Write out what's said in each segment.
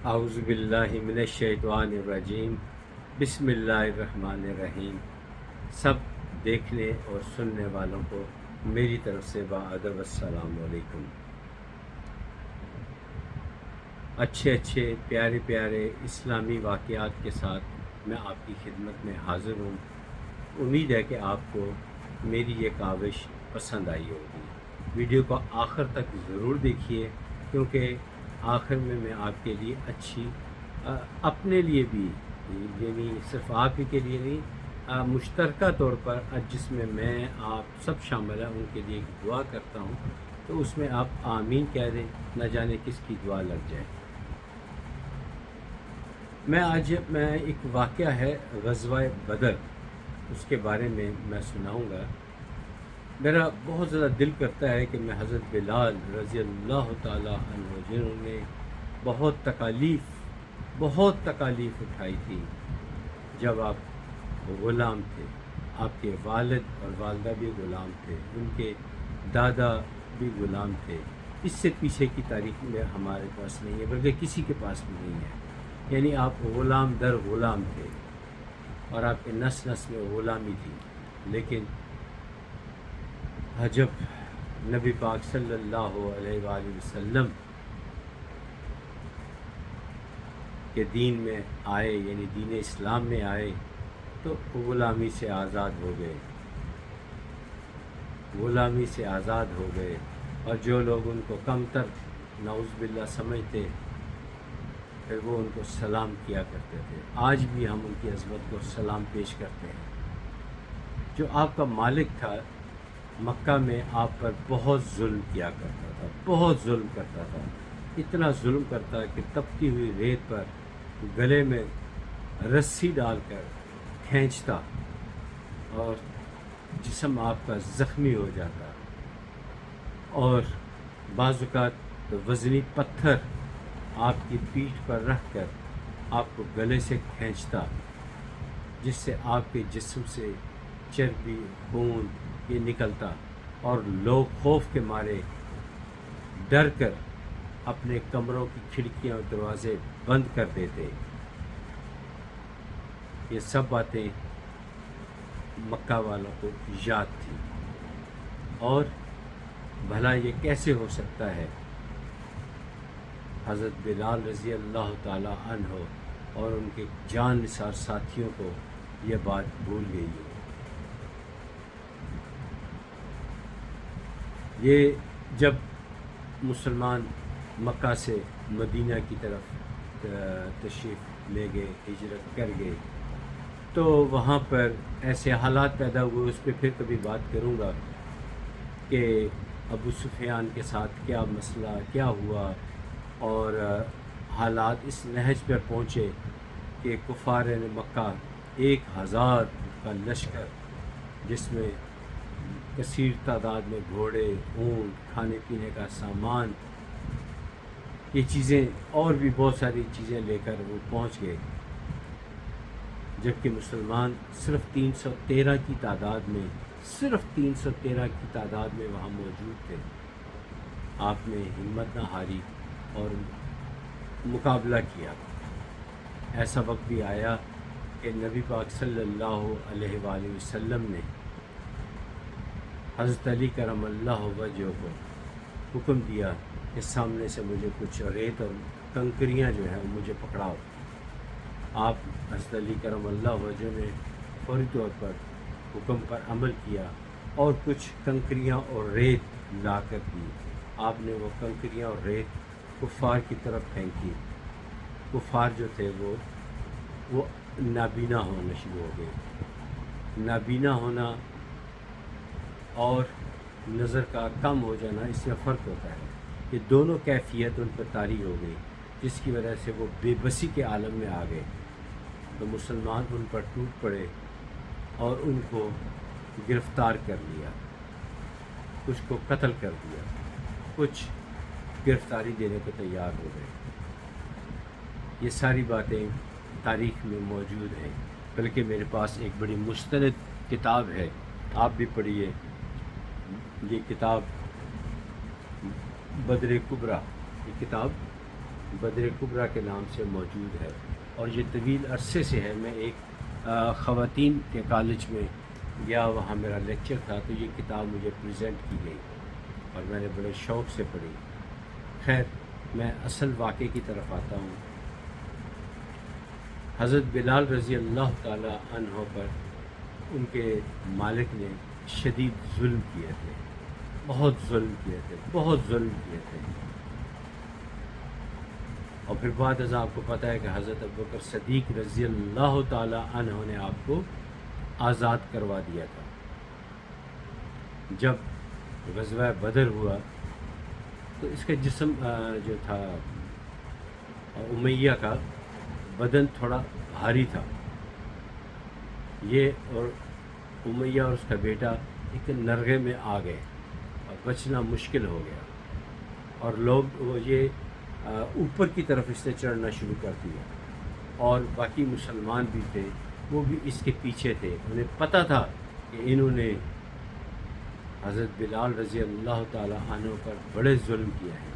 اعوذ باللہ من الشیطان الرجیم، بسم اللہ الرحمن الرحیم۔ سب دیکھنے اور سننے والوں کو میری طرف سے باادب السلام علیکم۔ اچھے پیارے پیارے اسلامی واقعات کے ساتھ میں آپ کی خدمت میں حاضر ہوں۔ امید ہے کہ آپ کو میری یہ کاوش پسند آئی ہوگی۔ ویڈیو کو آخر تک ضرور دیکھیے، کیونکہ آخر میں آپ کے لیے اچھی اپنے لیے بھی، یعنی صرف آپ ہی کے لیے نہیں، مشترکہ طور پر جس میں آپ سب شامل ہیں ان کے لیے ایک دعا کرتا ہوں، تو اس میں آپ آمین کہہ دیں، نہ جانے کس کی دعا لگ جائے۔ میں ایک واقعہ ہے غزوہ بدر، اس کے بارے میں سناؤں گا۔ میرا بہت زیادہ دل کرتا ہے کہ میں حضرت بلال رضی اللہ تعالیٰ عنہ، جنہوں نے بہت تکالیف اٹھائی تھی جب آپ غلام تھے، آپ کے والد اور والدہ بھی غلام تھے، ان کے دادا بھی غلام تھے۔ اس سے پیچھے کی تاریخ میں ہمارے پاس نہیں ہے، بلکہ کسی کے پاس بھی نہیں ہے۔ یعنی آپ غلام در غلام تھے اور آپ کے نس میں غلامی تھی، لیکن جب نبی پاک صلی اللہ علیہ وآلہ وسلم کے دین میں آئے، یعنی دین اسلام میں آئے، تو غلامی سے آزاد ہو گئے اور جو لوگ ان کو کمتر نعوذ باللہ سمجھتے، پھر وہ ان کو سلام کیا کرتے تھے۔ آج بھی ہم ان کی عظمت کو سلام پیش کرتے ہیں۔ جو آپ کا مالک تھا مکہ میں آپ پر بہت ظلم کیا کرتا تھا، اتنا ظلم کرتا کہ تپتی ہوئی ریت پر گلے میں رسی ڈال کر کھینچتا اور جسم آپ کا زخمی ہو جاتا، اور بعض اوقات وزنی پتھر آپ کی پیٹھ پر رکھ کر آپ کو گلے سے کھینچتا، جس سے آپ کے جسم سے چربی، خون یہ نکلتا، اور لوگ خوف کے مارے ڈر کر اپنے کمروں کی کھڑکیاں اور دروازے بند کر دیتے۔ یہ سب باتیں مکہ والوں کو یاد تھی، اور بھلا یہ کیسے ہو سکتا ہے حضرت بلال رضی اللہ تعالی عنہ اور ان کے جان نثار ساتھیوں کو یہ بات بھول گئی ہے۔ یہ جب مسلمان مکہ سے مدینہ کی طرف تشریف لے گئے، ہجرت کر گئے، تو وہاں پر ایسے حالات پیدا ہوئے، اس پہ پھر کبھی بات کروں گا کہ ابو سفیان کے ساتھ کیا مسئلہ کیا ہوا، اور حالات اس نہج پر پہنچے کہ کفار مکہ 1000 کا لشکر، جس میں کثیر تعداد میں گھوڑے، اونٹ، کھانے پینے کا سامان، یہ چیزیں اور بھی بہت ساری چیزیں لے کر وہ پہنچ گئے، جبکہ مسلمان صرف 313 کی تعداد میں وہاں موجود تھے۔ آپ نے ہمت نہ ہاری اور مقابلہ کیا۔ ایسا وقت بھی آیا کہ نبی پاک صلی اللہ علیہ وآلہ وسلم نے حضرت علی کرم اللہ وجہہ کو حکم دیا کہ سامنے سے مجھے کچھ ریت اور کنکریاں جو ہیں مجھے پکڑاؤ۔ آپ حضرت علی کرم اللہ وجہہ نے فوری طور پر حکم پر عمل کیا اور کچھ کنکریاں اور ریت لا کر دی۔ آپ نے وہ کنکریاں اور ریت کفار کی طرف پھینکی۔ کفار جو تھے وہ نابینا ہونا شروع ہو گئے۔ نابینا ہونا اور نظر کا کم ہو جانا، اس میں فرق ہوتا ہے۔ یہ دونوں کیفیت ان پر طاری ہو گئی، جس کی وجہ سے وہ بے بسی کے عالم میں آ گئے۔ تو مسلمان ان پر ٹوٹ پڑے اور ان کو گرفتار کر لیا، کچھ کو قتل کر دیا، کچھ گرفتاری دینے کو تیار ہو گئے۔ یہ ساری باتیں تاریخ میں موجود ہیں، بلکہ میرے پاس ایک بڑی مستند کتاب ہے، آپ بھی پڑھیے۔ یہ کتاب بدر کبریٰ، یہ کتاب بدر کبریٰ کے نام سے موجود ہے، اور یہ طویل عرصے سے ہے۔ میں ایک خواتین کے کالج میں گیا، وہاں میرا لیکچر تھا، تو یہ کتاب مجھے پریزنٹ کی گئی اور میں نے بڑے شوق سے پڑھی۔ خیر، میں اصل واقعے کی طرف آتا ہوں۔ حضرت بلال رضی اللہ تعالی عنہ پر ان کے مالک نے شدید ظلم کیے تھے، بہت ظلم کیے تھے، بہت ظلم کیے تھے۔ اور پھر بعد ازاں آپ کو پتہ ہے کہ حضرت ابوبکر صدیق رضی اللہ تعالی عنہ نے آپ کو آزاد کروا دیا تھا۔ جب غزوہ بدر ہوا تو اس کا جسم جو تھا امیہ کا بدن تھوڑا بھاری تھا، یہ اور امیہ اور اس کا بیٹا ایک نرغے میں آ گئے اور بچنا مشکل ہو گیا، اور لوگ وہ یہ اوپر کی طرف اس نے چڑھنا شروع کر دیا، اور باقی مسلمان بھی تھے وہ بھی اس کے پیچھے تھے۔ انہیں پتہ تھا کہ انہوں نے حضرت بلال رضی اللہ تعالی عنہ پر بڑے ظلم کیا ہے۔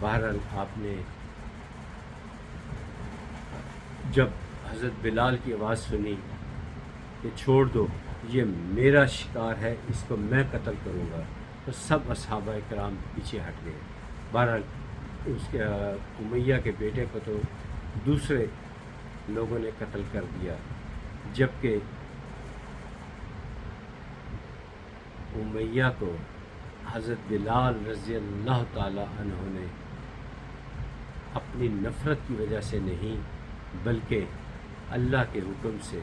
بہرحال آپ نے جب حضرت بلال کی آواز سنی کہ چھوڑ دو، یہ میرا شکار ہے، اس کو میں قتل کروں گا، تو سب اصحابہ کرام پیچھے ہٹ گئے۔ بہرحال اس کے امیہ کے بیٹے کو تو دوسرے لوگوں نے قتل کر دیا، جبکہ امیہ کو حضرت بلال رضی اللہ تعالی عنہ نے اپنی نفرت کی وجہ سے نہیں بلکہ اللہ کے حکم سے،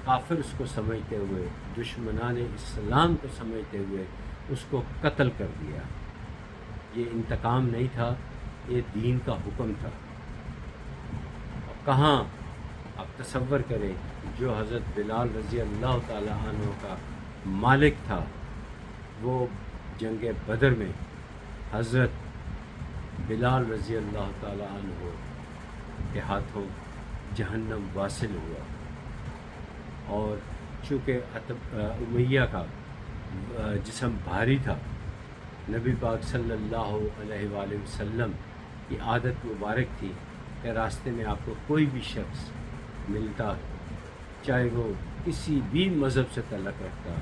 کافر اس کو سمجھتے ہوئے، دشمنان اسلام کو سمجھتے ہوئے اس کو قتل کر دیا۔ یہ انتقام نہیں تھا، یہ دین کا حکم تھا۔ اور کہاں آپ تصور کریں، جو حضرت بلال رضی اللہ تعالی عنہ کا مالک تھا، وہ جنگ بدر میں حضرت بلال رضی اللہ تعالی عنہ کے ہاتھوں جہنم واصل ہوا، اور چونکہ امیہ کا جسم بھاری تھا، نبی پاک صلی اللہ علیہ وآلہ وسلم کی عادت مبارک تھی کہ راستے میں آپ کو کوئی بھی شخص ملتا، چاہے وہ کسی بھی مذہب سے تعلق رکھتا،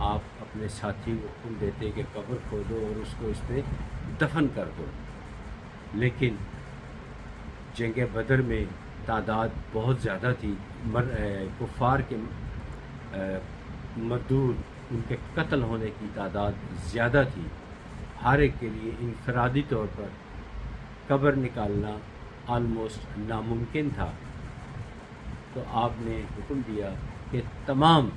آپ اپنے ساتھی کو حکم دیتے کہ قبر کھودو اور اس کو اس پہ دفن کر دو۔ لیکن جنگ بدر میں تعداد بہت زیادہ تھی، کفار کے مردود، ان کے قتل ہونے کی تعداد زیادہ تھی، ہر ایک کے لیے انفرادی طور پر قبر نکالنا آلموسٹ ناممکن تھا۔ تو آپ نے حکم دیا کہ تمام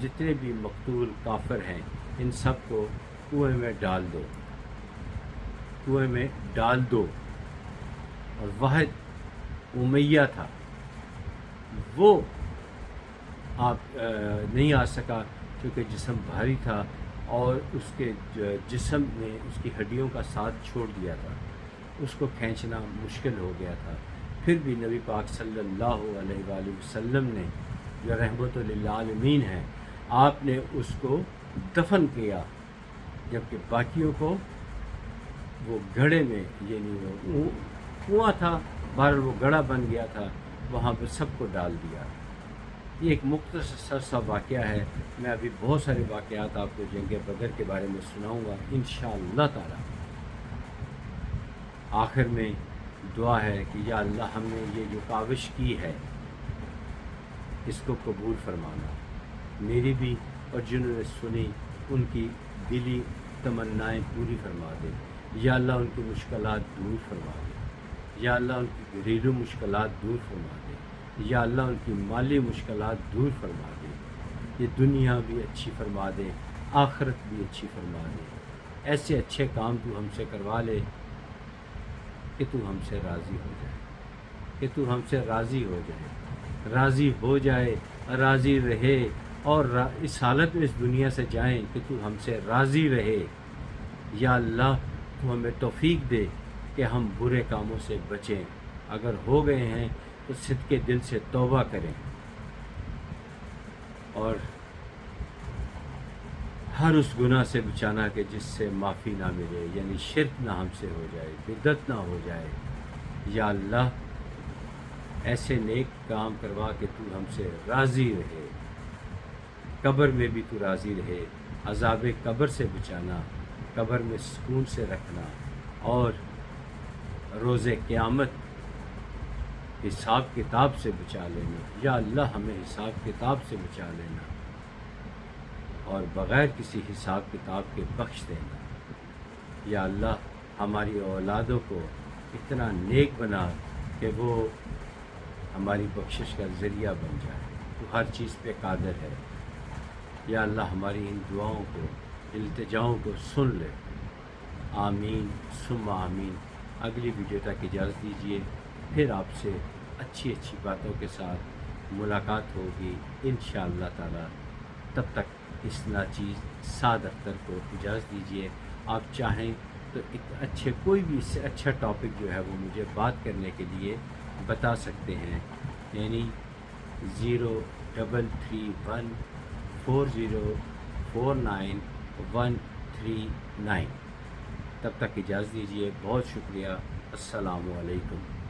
جتنے بھی مقتول کافر ہیں ان سب کو کنویں میں ڈال دو، کنویں میں ڈال دو۔ اور واحد امیہ تھا، وہ آپ نہیں آ سکا کیونکہ جسم بھاری تھا، اور اس کے جسم نے اس کی ہڈیوں کا ساتھ چھوڑ دیا تھا، اس کو کھینچنا مشکل ہو گیا تھا۔ پھر بھی نبی پاک صلی اللہ علیہ وآلہ وسلم نے، جو رحمت للعالمین ہے، آپ نے اس کو دفن کیا، جبکہ باقیوں کو وہ گڑھے میں، یعنی وہ کنواں تھا، بہرحال وہ گڑھا بن گیا تھا، وہاں پہ سب کو ڈال دیا۔ یہ ایک مختصر سا واقعہ ہے۔ میں ابھی بہت سارے واقعات آپ کو جنگ بدر کے بارے میں سناؤں گا انشاءاللہ تعالی۔ آخر میں دعا ہے کہ یا اللہ، ہم نے یہ جو کاوش کی ہے اس کو قبول فرمانا، میری بھی اور جنہوں نے سنی ان کی دلی تمنائیں پوری فرما دے۔ یا اللہ ان کی مشکلات دور فرما دے، یا اللہ ان کی گھریلو مشکلات دور فرما دے، یا اللہ ان کی مالی مشکلات دور فرما دے، یہ دنیا بھی اچھی فرما دے، آخرت بھی اچھی فرما دے۔ ایسے اچھے کام تو ہم سے کروا لے کہ تو ہم سے راضی ہو جائے، کہ تو ہم سے راضی ہو جائے، راضی ہو جائے، راضی رہے، اور اس حالت میں اس دنیا سے جائیں کہ تو ہم سے راضی رہے۔ یا اللہ تو ہمیں توفیق دے کہ ہم برے کاموں سے بچیں، اگر ہو گئے ہیں تو صدقے دل سے توبہ کریں، اور ہر اس گناہ سے بچانا کہ جس سے معافی نہ ملے، یعنی شرک نہ ہم سے ہو جائے، بدعت نہ ہو جائے۔ یا اللہ ایسے نیک کام کروا کہ تو ہم سے راضی رہے، قبر میں بھی تو راضی رہے، عذاب قبر سے بچانا، قبر میں سکون سے رکھنا، اور روز قیامت حساب کتاب سے بچا لینا۔ یا اللہ ہمیں حساب کتاب سے بچا لینا اور بغیر کسی حساب کتاب کے بخش دینا۔ یا اللہ ہماری اولادوں کو اتنا نیک بنا کہ وہ ہماری بخشش کا ذریعہ بن جائے، تو ہر چیز پہ قادر ہے۔ یا اللہ ہماری ان دعاؤں کو، التجاؤں کو سن لے۔ آمین ثم آمین۔ اگلی ویڈیو تک اجازت دیجیے، پھر آپ سے اچھی اچھی باتوں کے ساتھ ملاقات ہوگی انشاءاللہ تعالی۔ تب تک اس ناچیز سعد اختر کو اجازت دیجیے۔ آپ چاہیں تو ایک کوئی بھی اس سے اچھا ٹاپک جو ہے وہ مجھے بات کرنے کے لیے بتا سکتے ہیں، یعنی 0334049139۔ تب تک اجازت دیجیے، بہت شکریہ، السلام علیکم۔